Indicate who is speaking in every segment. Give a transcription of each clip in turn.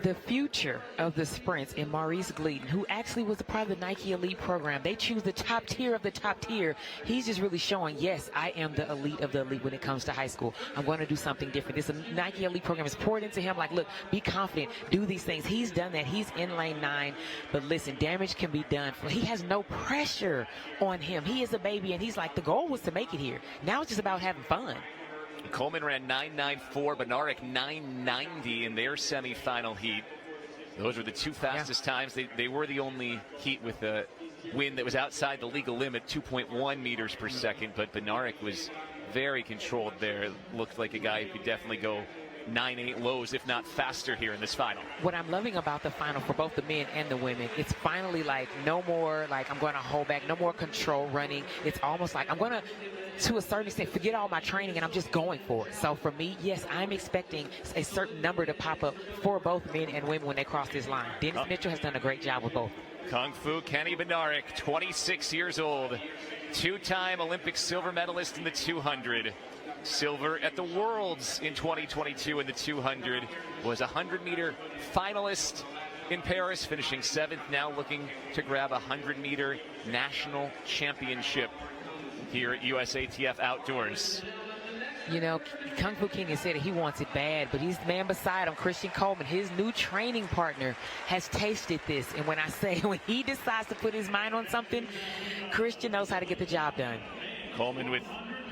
Speaker 1: The future of the sprints in Maurice Gleaton, who actually was a part of the Nike Elite program. They choose the top tier of the top tier. He's just really showing, yes, I am the elite of the elite when it comes to high school. I'm going to do something different. This Nike Elite program is poured into him like, look, be confident, do these things. He's done that. He's in lane 9. But listen, damage can be done. He has no pressure on him. He is a baby, and he's like, the goal was to make it here. Now it's just about having fun.
Speaker 2: Coleman ran 9.94, Bednarik 9.90 in their semifinal heat. Those were the two fastest times. They were the only heat with a wind that was outside the legal limit, 2.1 meters per second. But Bednarik was very controlled there. Looked like a guy who could definitely go 9.8 lows, if not faster, here in this final.
Speaker 1: What I'm loving about the final for both the men and the women, it's finally like no more like I'm going to hold back, no more control running. It's almost like I'm going to a certain extent, forget all my training and I'm just going for it. So for me, yes, I'm expecting a certain number to pop up for both men and women when they cross this line. Dennis Mitchell has done a great job with both.
Speaker 2: Kung Fu Kenny Bednarik, 26 years old, two-time Olympic silver medalist in the 200. Silver at the Worlds in 2022 in the 200. Was a 100-meter finalist in Paris, finishing 7th. Now looking to grab a 100-meter national championship here at USATF Outdoors.
Speaker 1: You know, Kung Fu Kenny said he wants it bad, but he's the man beside him, Christian Coleman, his new training partner, has tasted this. And when I say when he decides to put his mind on something, Christian knows how to get the job done.
Speaker 2: Coleman with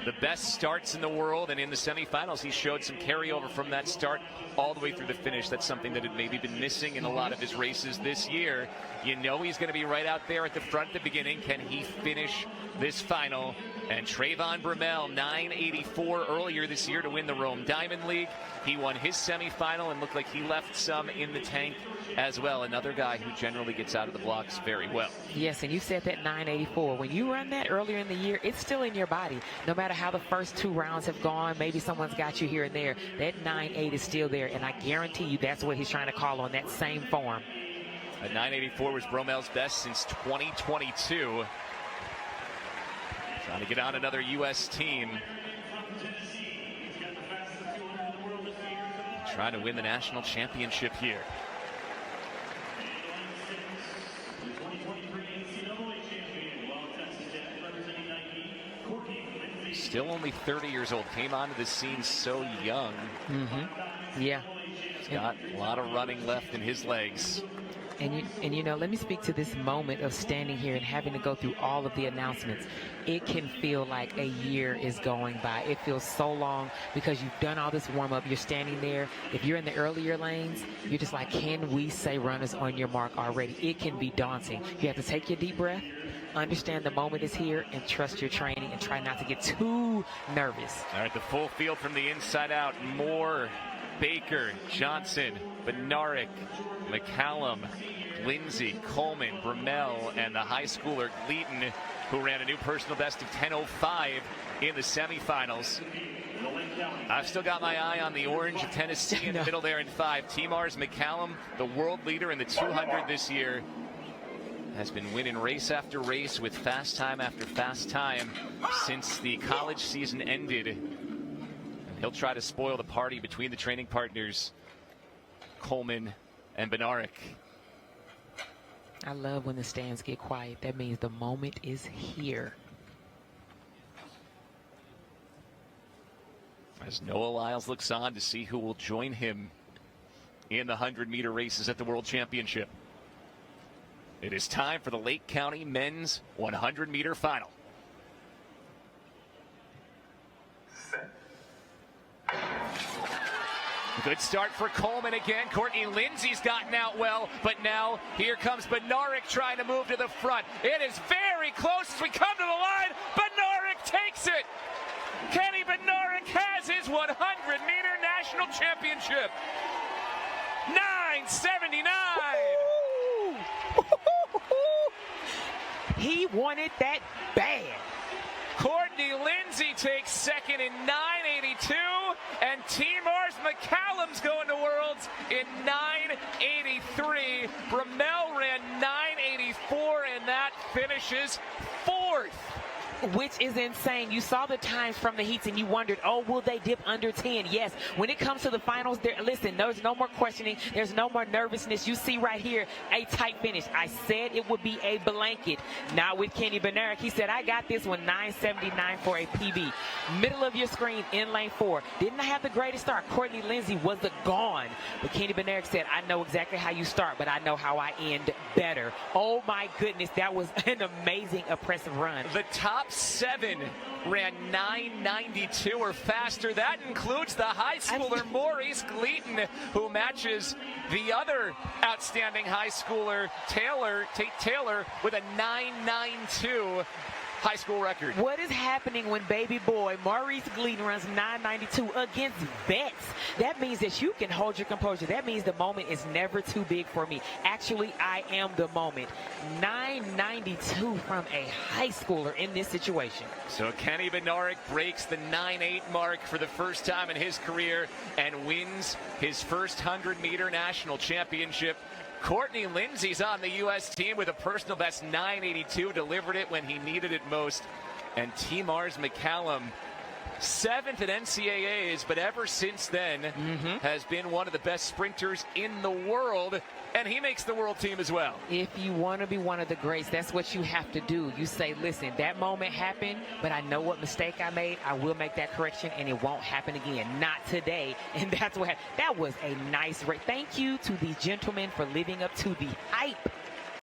Speaker 2: the best starts in the world, and in the semifinals he showed some carryover from that start all the way through the finish. That's something that had maybe been missing in a lot of his races this year. You know he's going to be right out there at the front at the beginning. Can he finish this final? And Trayvon Bromell, 9.84 earlier this year to win the Rome Diamond League. He won his semifinal and looked like he left some in the tank as well. Another guy who generally gets out of the blocks very well.
Speaker 1: Yes, and you said that 9.84. When you run that earlier in the year, it's still in your body. No matter how the first 2 rounds have gone, maybe someone's got you here and there, that 9.8 is still there. And I guarantee you that's what he's trying to call on, that same form.
Speaker 2: A 9.84 was Bromell's best since 2022. Trying to get on another U.S. team. Trying to win the national championship here. Still only 30 years old. Came onto the scene so young.
Speaker 1: Yeah.
Speaker 2: He's got a lot of running left in his legs.
Speaker 1: And you know, let me speak to this moment of standing here and having to go through all of the announcements. It can feel like a year is going by. It feels so long because you've done all this warm-up. You're standing there. If you're in the earlier lanes, you're just like, can we say runners on your mark already? It can be daunting. You have to take your deep breath, understand the moment is here, and trust your training and try not to get too nervous.
Speaker 2: All right, the full field from the inside out. Moore, Baker, Johnson, Bednarik, McCallum, Lindsay, Coleman, Bromell, and the high schooler Gleaton, who ran a new personal best of 10.05 in the semifinals. I've still got my eye on the orange of Tennessee in the middle there in 5. T-Mars McCallum, the world leader in the 200 this year, has been winning race after race with fast time after fast time since the college season ended. And he'll try to spoil the party between the training partners, Coleman and Bednarik.
Speaker 1: I love when the stands get quiet. That means the moment is here.
Speaker 2: As Noah Lyles looks on to see who will join him in the 100-meter races at the World Championship. It is time for the Lake County men's 100-meter final. Good start for Coleman again. Courtney Lindsay's gotten out well, but now here comes Bednarik trying to move to the front. It is very close as we come to the line. Bednarik takes it. Kenny Bednarik has his 100-meter national championship. 9.79.
Speaker 1: He wanted that bad.
Speaker 2: Courtney Lindsay takes second in 9.82, and T-Mars McCallum's going to Worlds in 9.83. Bromell ran 9.84, and that finishes 4th.
Speaker 1: Which is insane. You saw the times from the heats and you wondered, oh, will they dip under 10? Yes. When it comes to the finals, listen, there's no more questioning. There's no more nervousness. You see right here, a tight finish. I said it would be a blanket. Now with Kenny Bednarek, he said, I got this one, 979 for a PB. Middle of your screen in lane 4. Didn't have the greatest start. Courtney Lindsay was the gone. But Kenny Bednarek said, I know exactly how you start, but I know how I end better. Oh my goodness, that was an amazing, impressive run.
Speaker 2: The top 7 ran 9:92 or faster. That includes the high schooler Maurice Gleaton, who matches the other outstanding high schooler Tate Taylor with a 9:92 high school record.
Speaker 1: What is happening when baby boy Maurice Gleaton runs 9:92 against vets? That means that you can hold your composure. That means the moment is never too big for me. Actually, I am the moment. 9:92 from a high schooler in this situation.
Speaker 2: So Kenny Bednarek breaks the 9.8 mark for the first time in his career and wins his first 100-meter national championship. Courtney Lindsay's on the U.S. team with a personal best 9.82, delivered it when he needed it most. And T. Mars McCallum, 7th at NCAAs, but ever since then has been one of the best sprinters in the world, and he makes the world team as well.
Speaker 1: If you want to be one of the greats, that's what you have to do. You say, listen, that moment happened, but I know what mistake I made. I will make that correction, and it won't happen again. Not today. And that's what happened. That was a nice race. Thank you to these gentlemen for living up to the hype